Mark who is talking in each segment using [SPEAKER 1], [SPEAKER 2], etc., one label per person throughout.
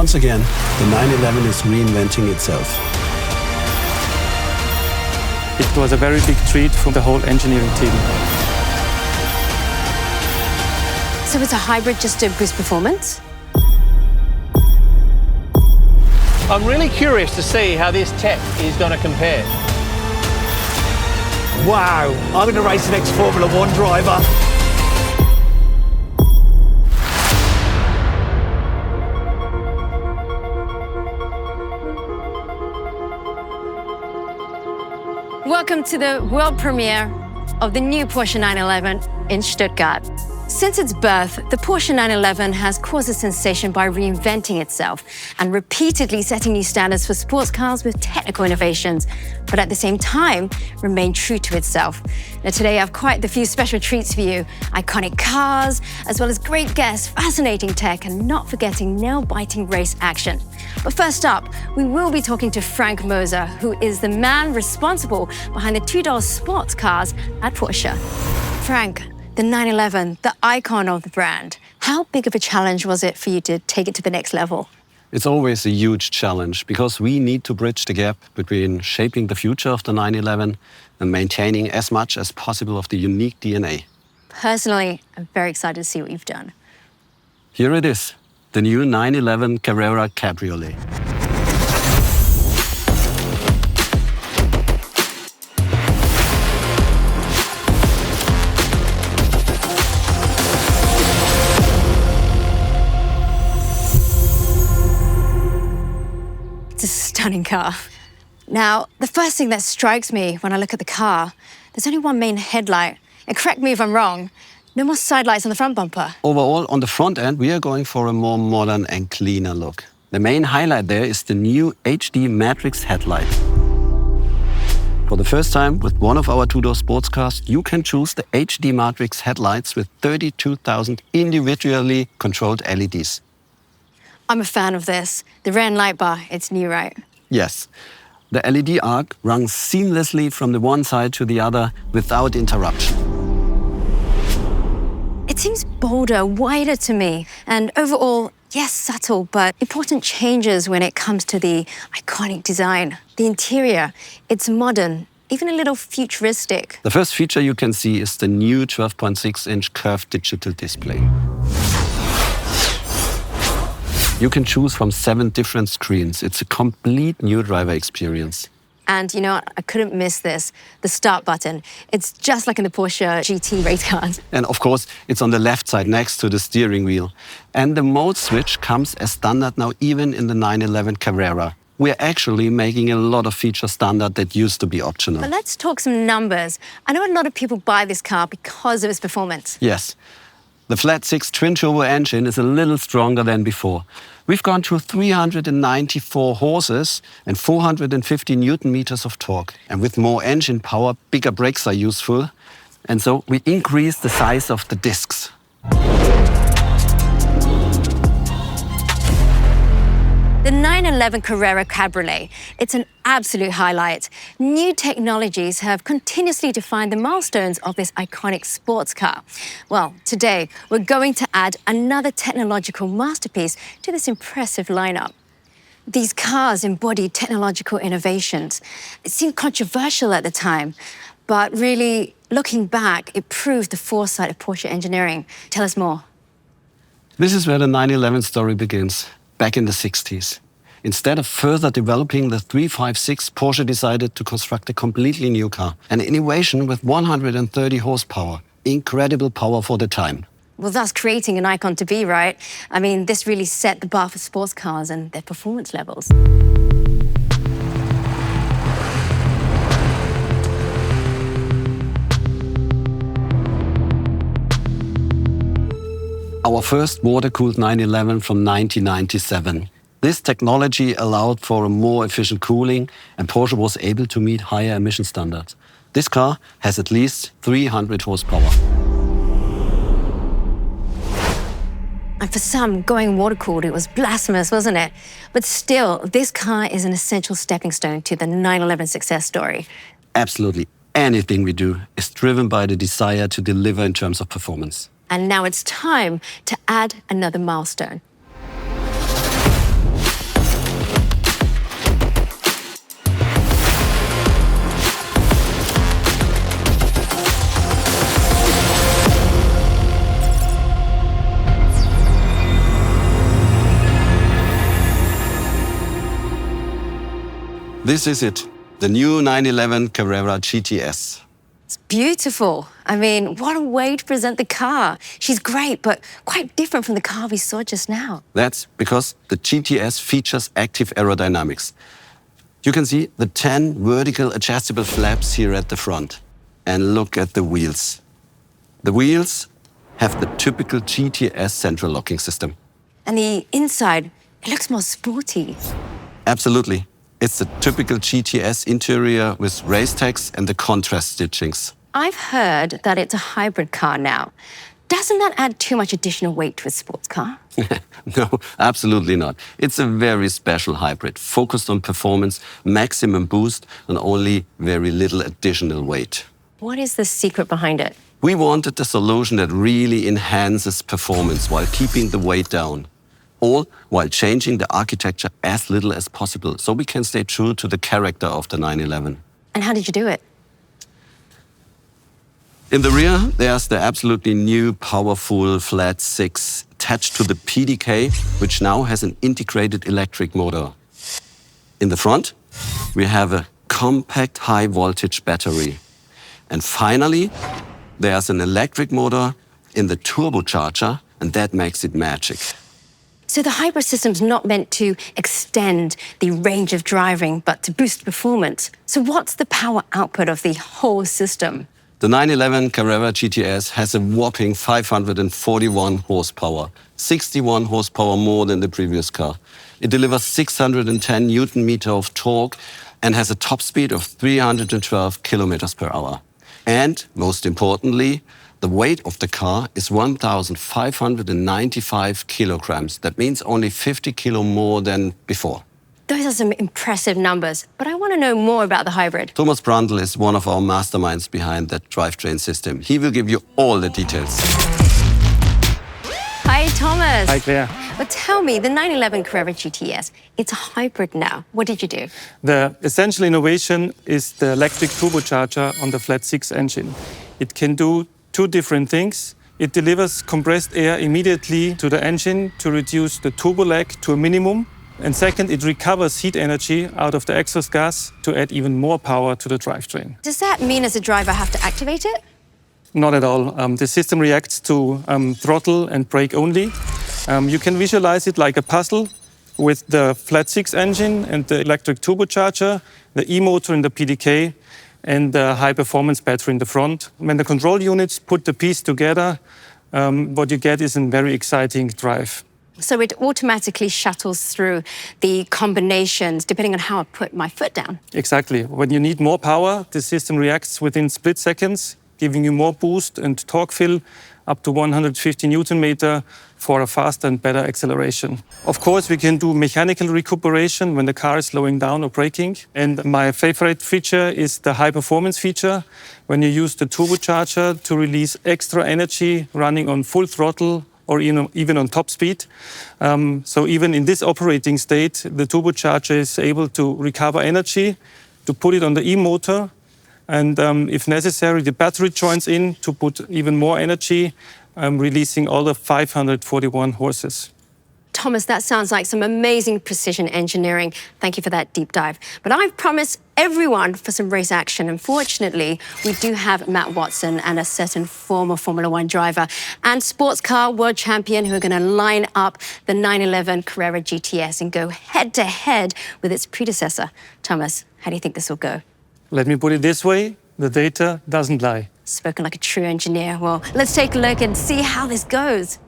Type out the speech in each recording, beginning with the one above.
[SPEAKER 1] Once again, the 911 is reinventing itself.
[SPEAKER 2] It was a very big treat for the whole engineering team.
[SPEAKER 3] So it's a hybrid just to boost performance?
[SPEAKER 4] I'm really curious to see how this tech is going to compare.
[SPEAKER 5] Wow, I'm going to race the next Formula One driver.
[SPEAKER 3] Welcome to the world premiere of the new Porsche 911 in Stuttgart. Since its birth, the Porsche 911 has caused a sensation by reinventing itself and repeatedly setting new standards for sports cars with technical innovations, but at the same time, remain true to itself. Now today I have quite the few special treats for you. Iconic cars, as well as great guests, fascinating tech, and not forgetting nail-biting race action. But first up, we will be talking to Frank Moser, who is the man responsible behind the two-door sports cars at Porsche. Frank, the 911, the icon of the brand. How big of a challenge was it for you to take it to the next level?
[SPEAKER 1] It's always a huge challenge because we need to bridge the gap between shaping the future of the 911 and maintaining as much as possible of the unique DNA.
[SPEAKER 3] Personally, I'm very excited to see what you've done.
[SPEAKER 1] Here it is, the new 911 Carrera Cabriolet.
[SPEAKER 3] It's a stunning car. Now, the first thing that strikes me when I look at the car, there's only one main headlight. And correct me if I'm wrong, no more side lights on the front bumper.
[SPEAKER 1] Overall, on the front end, we are going for a more modern and cleaner look. The main highlight there is the new HD Matrix headlight. For the first time with one of our two-door sports cars, you can choose the HD Matrix headlights with 32,000 individually controlled LEDs.
[SPEAKER 3] I'm a fan of this. The rear end light bar, it's new, right?
[SPEAKER 1] Yes. The LED arc runs seamlessly from the one side to the other without interruption.
[SPEAKER 3] It seems bolder, wider to me, and overall, yes, subtle, but important changes when it comes to the iconic design. The interior, it's modern, even a little futuristic.
[SPEAKER 1] The first feature you can see is the new 12.6-inch curved digital display. You can choose from 7 different screens. It's a complete new driver experience.
[SPEAKER 3] And you know what? I couldn't miss this, the start button. It's just like in the Porsche GT race cars.
[SPEAKER 1] And of course, it's on the left side next to the steering wheel. And the mode switch comes as standard now even in the 911 Carrera. We're actually making a lot of features standard that used to be optional.
[SPEAKER 3] But let's talk some numbers. I know a lot of people buy this car because of its performance.
[SPEAKER 1] Yes. The flat-6 twin-turbo engine is a little stronger than before. We've gone to 394 horses and 450 Newton meters of torque. And with more engine power, bigger brakes are useful. And so we increase the size of the discs.
[SPEAKER 3] The 911 Carrera Cabriolet, it's an absolute highlight. New technologies have continuously defined the milestones of this iconic sports car. Well, today, we're going to add another technological masterpiece to this impressive lineup. These cars embody technological innovations. It seemed controversial at the time, but really, looking back, it proved the foresight of Porsche engineering. Tell us more.
[SPEAKER 1] This is where the 911 story begins. Back in the 60s. Instead of further developing the 356, Porsche decided to construct a completely new car. An innovation with 130 horsepower. Incredible power for the time.
[SPEAKER 3] Well, that's creating an icon to be, right? I mean, this really set the bar for sports cars and their performance levels.
[SPEAKER 1] Our first water-cooled 911 from 1997. This technology allowed for a more efficient cooling, and Porsche was able to meet higher emission standards. This car has at least 300 horsepower.
[SPEAKER 3] And for some, going water-cooled, it was blasphemous, wasn't it? But still, this car is an essential stepping stone to the 911 success story.
[SPEAKER 1] Absolutely. Anything we do is driven by the desire to deliver in terms of performance.
[SPEAKER 3] And now it's time to add another milestone.
[SPEAKER 1] This is it, the new 911 Carrera GTS.
[SPEAKER 3] It's beautiful. I mean, what a way to present the car. She's great, but quite different from the car we saw just now.
[SPEAKER 1] That's because the GTS features active aerodynamics. You can see the 10 vertical adjustable flaps here at the front. And look at the wheels. The wheels have the typical GTS central locking system.
[SPEAKER 3] And the inside, it looks more sporty.
[SPEAKER 1] Absolutely. It's the typical GTS interior with race tags and the contrast stitchings.
[SPEAKER 3] I've heard that it's a hybrid car now. Doesn't that add too much additional weight to a sports car?
[SPEAKER 1] No, absolutely not. It's a very special hybrid, focused on performance, maximum boost, and only very little additional weight.
[SPEAKER 3] What is the secret behind it?
[SPEAKER 1] We wanted a solution that really enhances performance while keeping the weight down. All while changing the architecture as little as possible, so we can stay true to the character of the 911.
[SPEAKER 3] And how did you do it?
[SPEAKER 1] In the rear, there's the absolutely new powerful flat 6 attached to the PDK, which now has an integrated electric motor. In the front, we have a compact high-voltage battery. And finally, there's an electric motor in the turbocharger, and that makes it magic.
[SPEAKER 3] So the hybrid system's not meant to extend the range of driving, but to boost performance. So what's the power output of the whole system?
[SPEAKER 1] The 911 Carrera GTS has a whopping 541 horsepower, 61 horsepower more than the previous car. It delivers 610 Newton meter of torque and has a top speed of 312 kilometers per hour. And most importantly, the weight of the car is 1,595 kilograms. That means only 50 kilo more than before.
[SPEAKER 3] Those are some impressive numbers, but I want to know more about the hybrid.
[SPEAKER 1] Thomas Brandl is one of our masterminds behind that drivetrain system. He will give you all the details.
[SPEAKER 3] Hi, Thomas.
[SPEAKER 2] Hi, Claire.
[SPEAKER 3] But tell me, the 911 Carrera GTS, it's a hybrid now. What did you do?
[SPEAKER 2] The essential innovation is the electric turbocharger on the flat 6 engine. It can do two different things. It delivers compressed air immediately to the engine to reduce the turbo lag to a minimum. And second, it recovers heat energy out of the exhaust gas to add even more power to the drivetrain.
[SPEAKER 3] Does that mean as a driver I have to activate it?
[SPEAKER 2] Not at all. The system reacts to throttle and brake only. You can visualize it like a puzzle with the flat 6 engine and the electric turbocharger, the e-motor in the PDK, and the high-performance battery in the front. When the control units put the piece together, what you get is a very exciting drive.
[SPEAKER 3] So it automatically shuttles through the combinations depending on how I put my foot down.
[SPEAKER 2] Exactly. When you need more power, the system reacts within split seconds, giving you more boost and torque fill up to 150 Newton meter for a faster and better acceleration. Of course, we can do mechanical recuperation when the car is slowing down or braking. And my favorite feature is the high performance feature, when you use the turbocharger to release extra energy running on full throttle or even on top speed. So even in this operating state, the turbocharger is able to recover energy, to put it on the e-motor, and if necessary, the battery joins in to put even more energy, releasing all the 541 horses.
[SPEAKER 3] Thomas, that sounds like some amazing precision engineering. Thank you for that deep dive. But I've promised everyone for some race action. Unfortunately, we do have Matt Watson and a certain former Formula One driver and sports car world champion who are going to line up the 911 Carrera GTS and go head-to-head with its predecessor. Thomas, how do you think this will go?
[SPEAKER 2] Let me put it this way, the data doesn't lie.
[SPEAKER 3] Spoken like a true engineer. Well, let's take a look and see how this goes.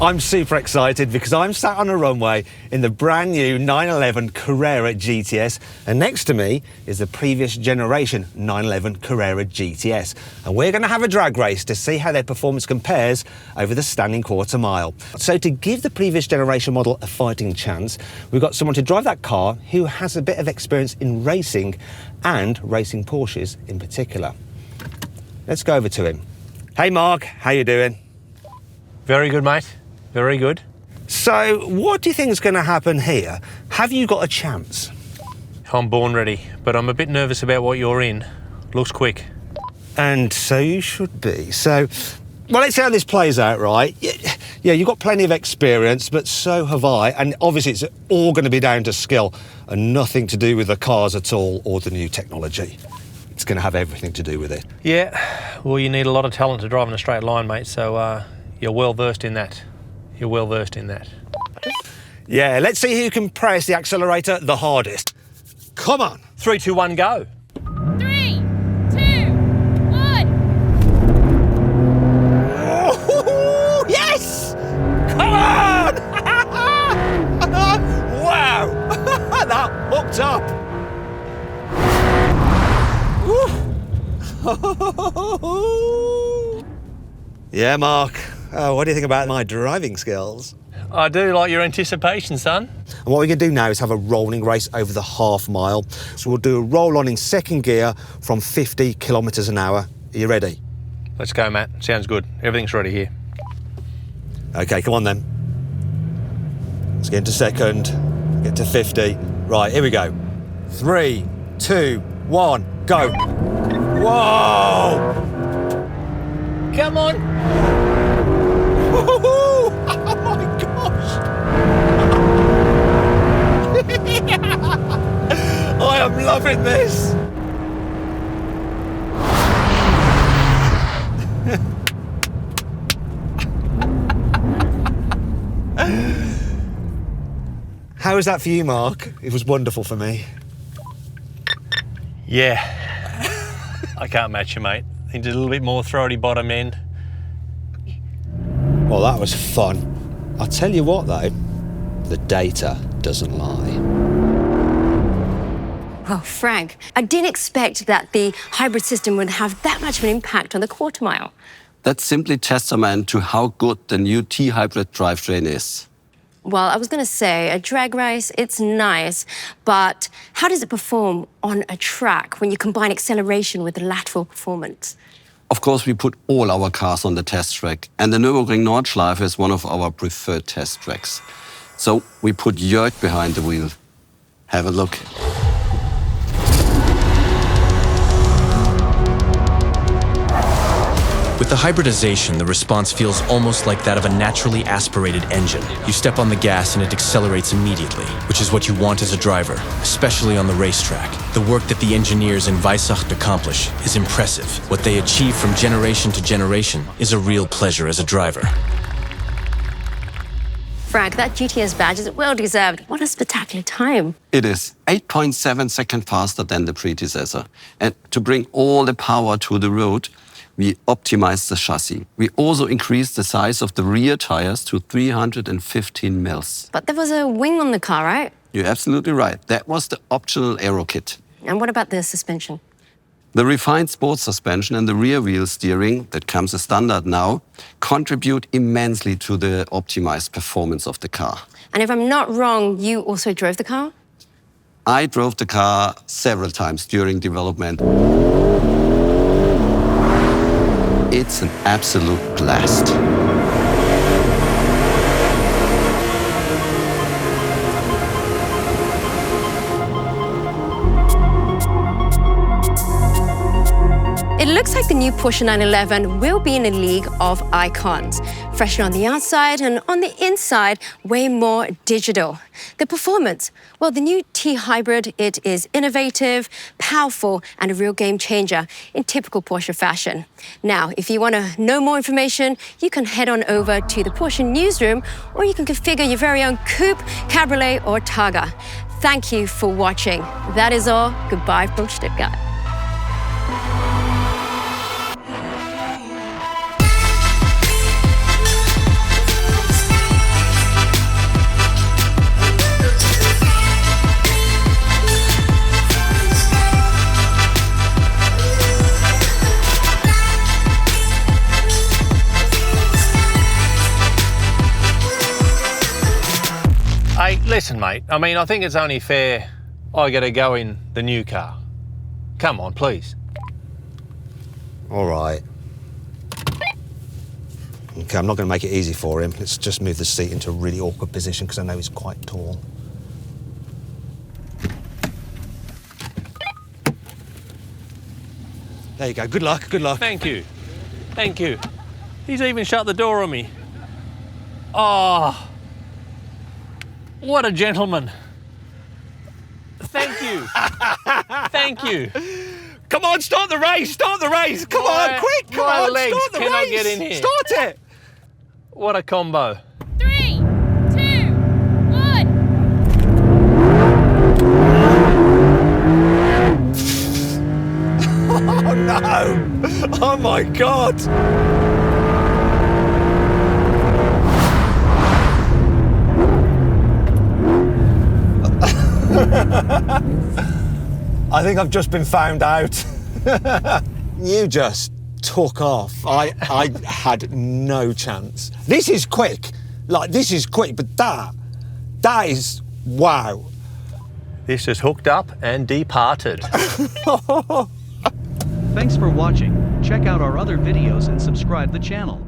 [SPEAKER 5] I'm super excited because I'm sat on a runway in the brand new 911 Carrera GTS, and next to me is the previous generation 911 Carrera GTS. And we're going to have a drag race to see how their performance compares over the standing quarter mile. So to give the previous generation model a fighting chance, we've got someone to drive that car who has a bit of experience in racing and racing Porsches in particular. Let's go over to him. Hey Mark, how you doing?
[SPEAKER 4] Very good, mate. Very good.
[SPEAKER 5] So, what do you think is going to happen here? Have you got a chance?
[SPEAKER 4] I'm born ready, but I'm a bit nervous about what you're in. Looks quick.
[SPEAKER 5] And so you should be. So, well, let's see how this plays out, right? Yeah, you've got plenty of experience, but so have I. And obviously it's all going to be down to skill and nothing to do with the cars at all or the new technology. It's going to have everything to do with it.
[SPEAKER 4] Yeah, well, you need a lot of talent to drive in a straight line, mate, so you're well versed in that. You're well versed in that.
[SPEAKER 5] Yeah, let's see who can press the accelerator the hardest. Come on.
[SPEAKER 4] 3, 2, 1, go.
[SPEAKER 6] 3, 2, 1.
[SPEAKER 5] Oh, yes! Come on! Wow! That hooked up. Yeah, Mark. What do you think about my driving skills?
[SPEAKER 4] I do like your anticipation, son.
[SPEAKER 5] And what we're going to do now is have a rolling race over the half mile. So we'll do a roll on in second gear from 50 kilometres an hour. Are you ready?
[SPEAKER 4] Let's go, Matt. Sounds good. Everything's ready here.
[SPEAKER 5] OK, come on then. Let's get into second, get to 50. Right, here we go. 3, 2, 1, go. Whoa!
[SPEAKER 4] Come on.
[SPEAKER 5] Oh my gosh! I am loving this. How was that for you, Mark? It was wonderful for me.
[SPEAKER 4] Yeah. I can't match you, mate. He did a little bit more throaty bottom end.
[SPEAKER 5] Well, that was fun. I'll tell you what, though, the data doesn't lie.
[SPEAKER 3] Oh, Frank, I didn't expect that the hybrid system would have that much of an impact on the quarter mile.
[SPEAKER 1] That's simply testament to how good the new T-hybrid drivetrain is.
[SPEAKER 3] Well, I was going to say, a drag race, it's nice, but how does it perform on a track when you combine acceleration with lateral performance?
[SPEAKER 1] Of course, we put all our cars on the test track, and the Nürburgring Nordschleife is one of our preferred test tracks. So we put Jörg behind the wheel. Have a look.
[SPEAKER 7] With the hybridization, the response feels almost like that of a naturally aspirated engine. You step on the gas and it accelerates immediately, which is what you want as a driver, especially on the racetrack. The work that the engineers in Weissach accomplish is impressive. What they achieve from generation to generation is a real pleasure as a driver.
[SPEAKER 3] Frank, that GTS badge is well deserved. What a spectacular time.
[SPEAKER 1] It is 8.7 seconds faster than the predecessor. And to bring all the power to the road, we optimized the chassis. We also increased the size of the rear tires to 315 mils.
[SPEAKER 3] But there was a wing on the car, right?
[SPEAKER 1] You're absolutely right. That was the optional aero kit.
[SPEAKER 3] And what about the suspension?
[SPEAKER 1] The refined sports suspension and the rear wheel steering that comes as standard now contribute immensely to the optimized performance of the car.
[SPEAKER 3] And if I'm not wrong, you also drove the car?
[SPEAKER 1] I drove the car several times during development. It's an absolute blast.
[SPEAKER 3] It looks like the new Porsche 911 will be in a league of icons. Fresher on the outside and on the inside, way more digital. The performance, well, the new T-Hybrid, it is innovative, powerful, and a real game changer in typical Porsche fashion. Now, if you want to know more information, you can head on over to the Porsche newsroom, or you can configure your very own coupe, cabriolet, or Targa. Thank you for watching. That is all. Goodbye from Stuttgart.
[SPEAKER 4] Hey, listen, mate. I mean, I think it's only fair I get a go in the new car. Come on, please.
[SPEAKER 5] All right. OK, I'm not going to make it easy for him. Let's just move the seat into a really awkward position because I know he's quite tall. There you go. Good luck, good luck.
[SPEAKER 4] Thank you. Thank you. He's even shut the door on me. Oh, what a gentleman. Thank you. Thank you.
[SPEAKER 5] Come on, start the race, start the race. Come on, quick, come
[SPEAKER 4] my
[SPEAKER 5] on,
[SPEAKER 4] legs
[SPEAKER 5] start the
[SPEAKER 4] cannot
[SPEAKER 5] race.
[SPEAKER 4] get in here.
[SPEAKER 5] Start it.
[SPEAKER 4] What a combo.
[SPEAKER 6] 3, 2, 1.
[SPEAKER 5] Oh no! Oh my God! I think I've just been found out. You just took off. I had no chance. This is quick. Like, this is quick, but that is, wow.
[SPEAKER 4] This is hooked up and departed.
[SPEAKER 8] Thanks for watching. Check out our other videos and subscribe the channel.